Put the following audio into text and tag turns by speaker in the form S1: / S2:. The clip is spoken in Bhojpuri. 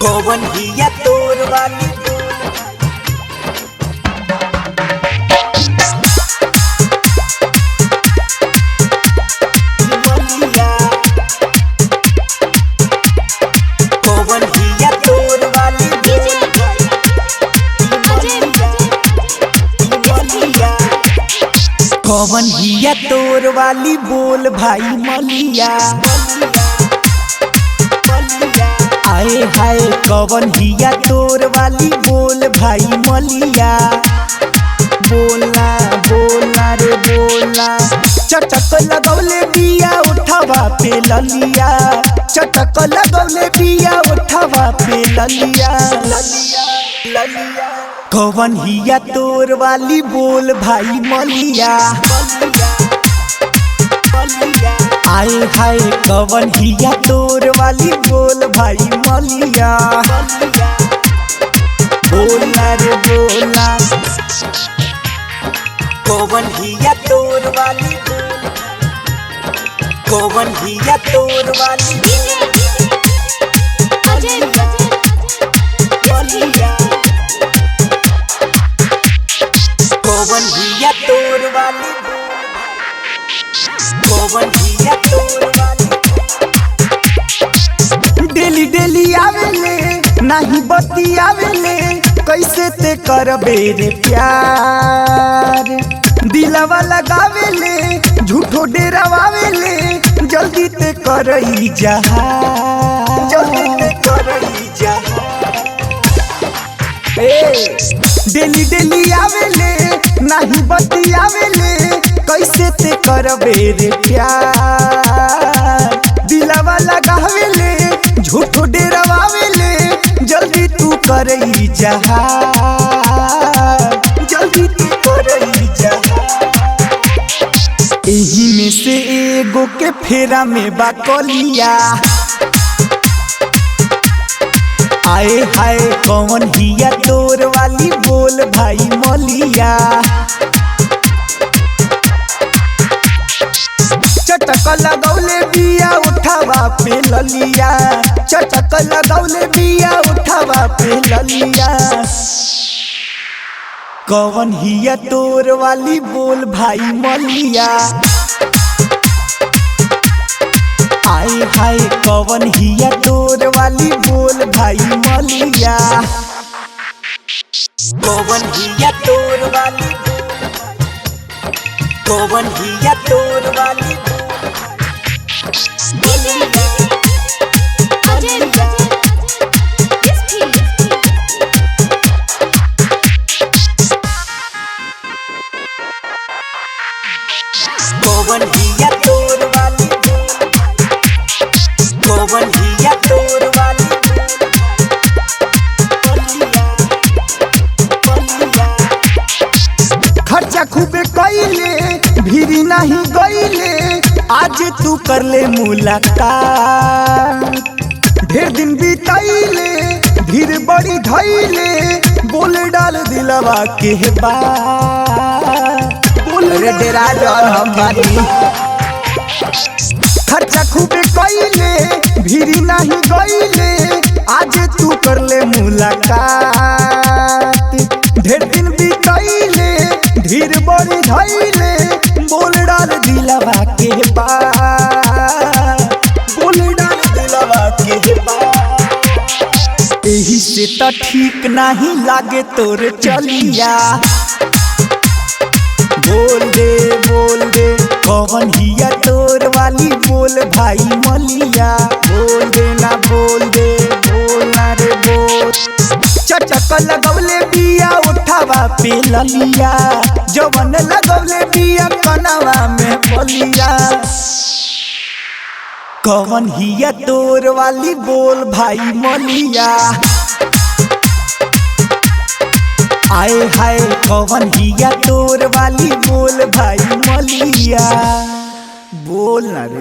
S1: कौन हिया तोर वाली मलिया। कौन हिया तोर वाली मलिया। कौन हिया तोर वाली बोल भाई मलिया। आए हाय कौन हिया तोर वाली बोल भाई मलिया। बोला बोला रे बोला। चटक लगौले बिया उठावा पे ललिया। चटक लगौले बिया उठावा पे ललिया। कौन हिया तोर वाली बोल भाई मलिया। आए हाय कौन हिया तोर वाली बोल भाई मलिया। बोला रे बोला। कौन हिया तोर वाली कौन हिया तोर वाली मलिया। कौन हिया तोर वाली कौन हिया तोर वाली। डेली डेली आवेले नाही बती आवेले कैसे ते करबे रे प्यार। दिलवा लगावेले झूठो डेरावेले जल्दी ते करई जहां। जल्दी ते करई जहां। डेली डेली आवेले नाही बती आवेले कैसे ते करबे रे प्यार। दिलवा लगावेले झूठो डेरावेले जल्दी तू करई जहां। जल्दी तू करई जहां। एही में से एगो के फेरा में बा कलिया। आए हाय कौन हिया तोर वाली बोल भाई मलिया। चटक लगौले बिया उठावा पे ललिया। चटक लगौले बिया उठावा पे ललिया। कौन हिया तोर वाली बोल भाई मलिया। आए हाय कौन हिया तोर वाली बोल भाई मलिया। कौन हिया तोर वाली कौन हिया तोर वाली मलिया। कौन हिया तोर वाली कौन हिया तोर वाली मलिया। खर्चा खूबे कइले भीरी नहीं गइले आज तू कर ले मुलाकात। ढेर दिन बीतैले धीर बड़ी धैले बोल डाल दिलवा के बात। बोल रे डेरा जल हम बानी। खर्चा खूबे कइले भीरी नहीं गइले आज तू कर ले मुलाकात। ढेर दिन बीतैले धीर बड़ी धैले बोल डाल दिलवा के बात। बोल डाल दिलवा के बात। एही से त ठीक नहीं लागे तोर चलिया। बोल दे कौन हिया तोर वाली बोल भाई मलिया। बोल दे ना बोल दे बोलना रे बोल। चटक लगौले बिया उठावा पे ललिया। जवन लगौले बिया कनवा में मलिया। कौन हिया तोर वाली बोल भाई मलिया। आए हाय कौन हिया तोर वाली बोल भाई मलिया। बोल ना रे।